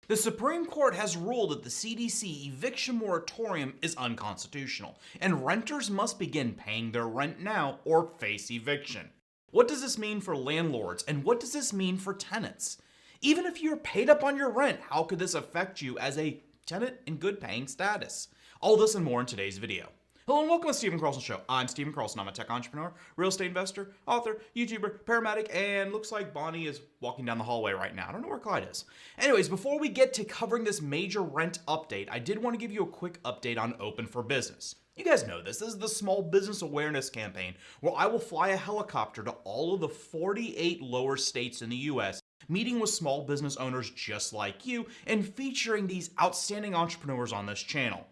The Supreme Court has ruled that the CDC Eviction Moratorium is unconstitutional, and renters must begin paying their rent now or face eviction. What does this mean for landlords, and what does this mean for tenants? Even if you're paid up on your rent, how could this affect you as a tenant in good paying status? All this and more in today's video. Hello and welcome to the Stephen Carlson Show. I'm Stephen Carlson. I'm a tech entrepreneur, real estate investor, author, YouTuber, paramedic, and looks like Bonnie is walking down the hallway right now. I don't know where Clyde is. Anyways, before we get to covering this major rent update, I did want to give you a quick update on Open for Business. You guys know this. This is the small business awareness campaign where I will fly a helicopter to all of the 48 lower states in the US, meeting with small business owners just like you and featuring these outstanding entrepreneurs on this channel.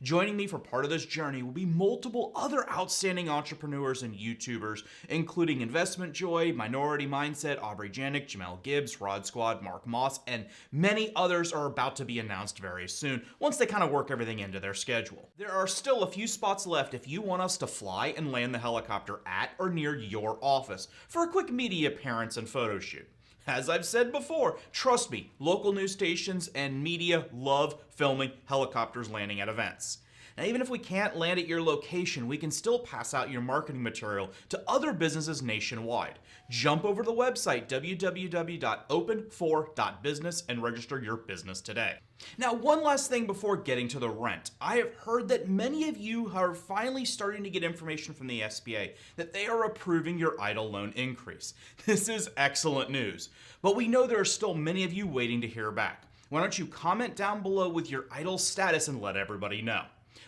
Joining me for part of this journey will be multiple other outstanding entrepreneurs and YouTubers, including Investment Joy, Minority Mindset, Aubrey Janik, Jamel Gibbs, Rod Squad, Mark Moss, and many others are about to be announced very soon once they kind of work everything into their schedule. There are still a few spots left if you want us to fly and land the helicopter at or near your office for a quick media appearance and photo shoot. As I've said before, trust me, local news stations and media love filming helicopters landing at events. Now, even if we can't land at your location, we can still pass out your marketing material to other businesses nationwide. Jump over to the website www.open4.business and register your business today. Now, one last thing before getting to the rent. I have heard that many of you are finally starting to get information from the SBA that they are approving your EIDL loan increase. This is excellent news, but we know there are still many of you waiting to hear back. Why don't you comment down below with your EIDL status and let everybody know.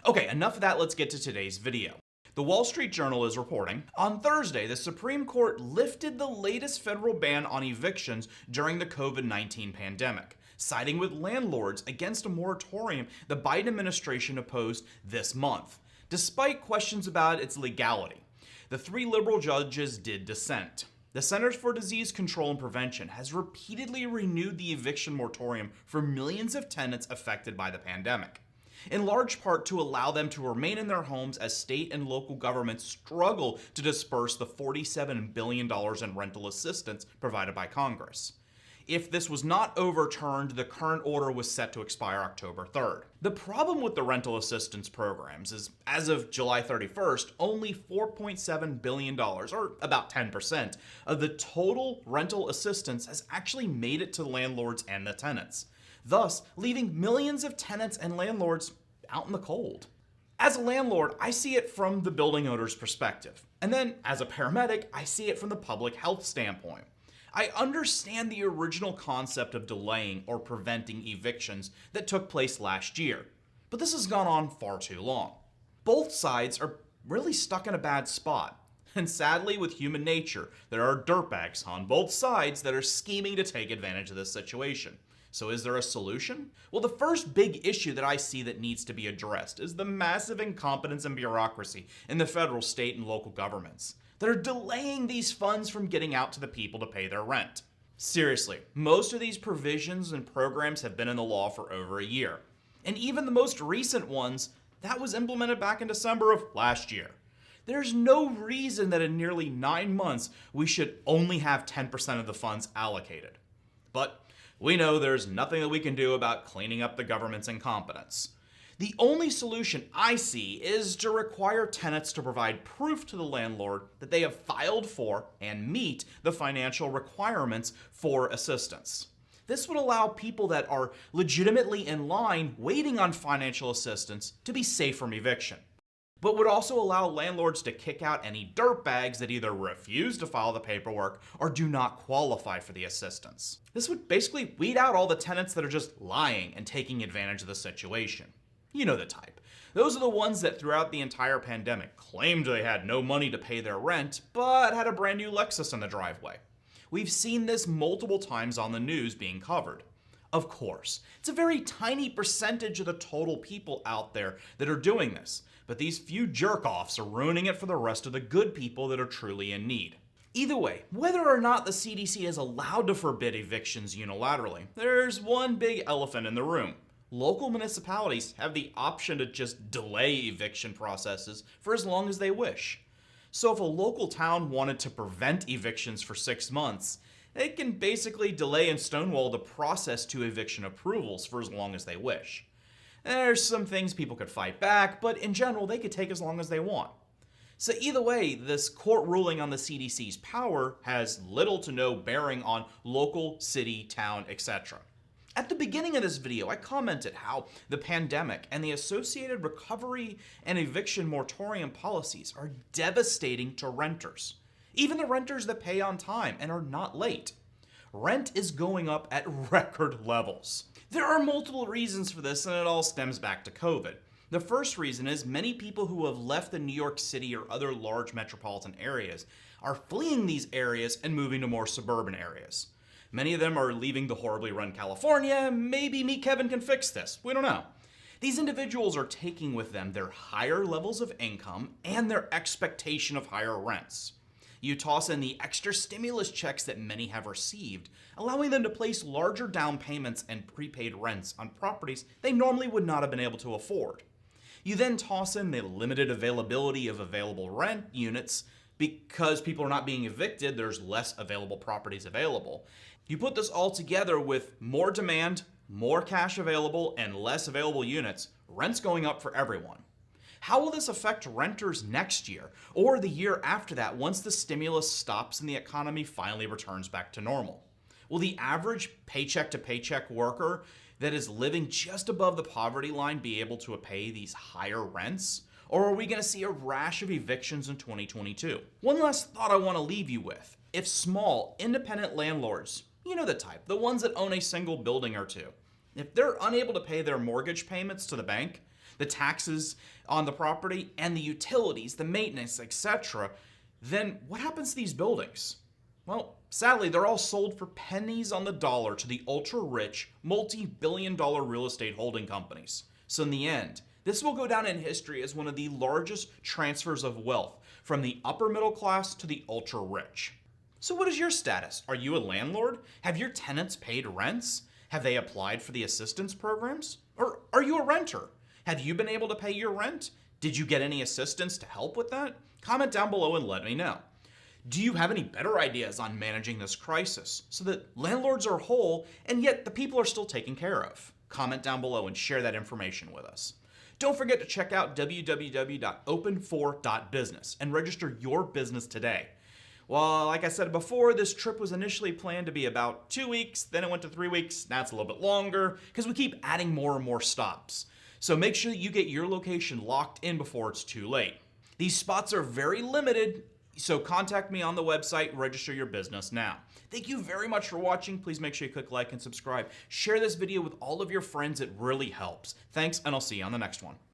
Okay, enough of that, let's get to today's video. The Wall Street Journal is reporting, on Thursday, the Supreme Court lifted the latest federal ban on evictions during the COVID-19 pandemic, siding with landlords against a moratorium the Biden administration opposed this month, despite questions about its legality. The three liberal judges did dissent. The Centers for Disease Control and Prevention has repeatedly renewed the eviction moratorium for millions of tenants affected by the pandemic, in large part to allow them to remain in their homes as state and local governments struggle to disperse the $47 billion in rental assistance provided by Congress. If this was not overturned, the current order was set to expire October 3rd. The problem with the rental assistance programs is, as of July 31st, only $4.7 billion, or about 10%, of the total rental assistance has actually made it to landlords and the tenants, thus leaving millions of tenants and landlords out in the cold. As a landlord, I see it from the building owner's perspective, and then as a paramedic, I see it from the public health standpoint. I understand the original concept of delaying or preventing evictions that took place last year, but this has gone on far too long. Both sides are really stuck in a bad spot, and sadly, with human nature, there are dirtbags on both sides that are scheming to take advantage of this situation. So is there a solution? Well, the first big issue that I see that needs to be addressed is the massive incompetence and bureaucracy in the federal, state, and local governments that are delaying these funds from getting out to the people to pay their rent. Seriously, most of these provisions and programs have been in the law for over a year. And even the most recent ones, that was implemented back in December of last year. There's no reason that in nearly 9 months, we should only have 10% of the funds allocated. But we know there's nothing that we can do about cleaning up the government's incompetence. The only solution I see is to require tenants to provide proof to the landlord that they have filed for and meet the financial requirements for assistance. This would allow people that are legitimately in line waiting on financial assistance to be safe from eviction, but would also allow landlords to kick out any dirtbags that either refuse to file the paperwork or do not qualify for the assistance. This would basically weed out all the tenants that are just lying and taking advantage of the situation. You know the type. Those are the ones that throughout the entire pandemic claimed they had no money to pay their rent, but had a brand new Lexus in the driveway. We've seen this multiple times on the news being covered. Of course, it's a very tiny percentage of the total people out there that are doing this, but these few jerk-offs are ruining it for the rest of the good people that are truly in need. Either way, whether or not the CDC is allowed to forbid evictions unilaterally, there's one big elephant in the room. Local municipalities have the option to just delay eviction processes for as long as they wish. So if a local town wanted to prevent evictions for 6 months, They can basically delay and stonewall the process to eviction approvals for as long as they wish. There's some things people could fight back, but in general, they could take as long as they want. So either way, this court ruling on the CDC's power has little to no bearing on local, city, town, etc. At the beginning of this video, I commented how the pandemic and the associated recovery and eviction moratorium policies are devastating to renters, even the renters that pay on time and are not late. Rent is going up at record levels. There are multiple reasons for this, and it all stems back to COVID. The first reason is many people who have left the New York City or other large metropolitan areas are fleeing these areas and moving to more suburban areas. Many of them are leaving the horribly run California. Maybe Meet Kevin can fix this. We don't know. These individuals are taking with them their higher levels of income and their expectation of higher rents. You toss in the extra stimulus checks that many have received, allowing them to place larger down payments and prepaid rents on properties they normally would not have been able to afford. You then toss in the limited availability of available rent units. Because people are not being evicted, there's less available properties available. You put this all together with more demand, more cash available, and less available units, rent's going up for everyone. How will this affect renters next year or the year after that once the stimulus stops and the economy finally returns back to normal? Will the average paycheck to paycheck worker that is living just above the poverty line be able to pay these higher rents? Or are we going to see a rash of evictions in 2022? One last thought I want to leave you with. If small, independent landlords, you know the type, the ones that own a single building or two, if they're unable to pay their mortgage payments to the bank, the taxes on the property, and the utilities, the maintenance, etc., then what happens to these buildings? Well, sadly, they're all sold for pennies on the dollar to the ultra-rich, multi-billion-dollar real estate holding companies. So in the end, this will go down in history as one of the largest transfers of wealth from the upper middle class to the ultra-rich. So what is your status? Are you a landlord? Have your tenants paid rents? Have they applied for the assistance programs? Or are you a renter? Have you been able to pay your rent? Did you get any assistance to help with that? Comment down below and let me know. Do you have any better ideas on managing this crisis so that landlords are whole and yet the people are still taken care of? Comment down below and share that information with us. Don't forget to check out www.open4.business and register your business today. Well, like I said before, this trip was initially planned to be about 2 weeks, then it went to 3 weeks, now it's a little bit longer because we keep adding more and more stops. So make sure that you get your location locked in before it's too late. These spots are very limited, so contact me on the website, register your business now. Thank you very much for watching. Please make sure you click like and subscribe. Share this video with all of your friends. It really helps. Thanks, and I'll see you on the next one.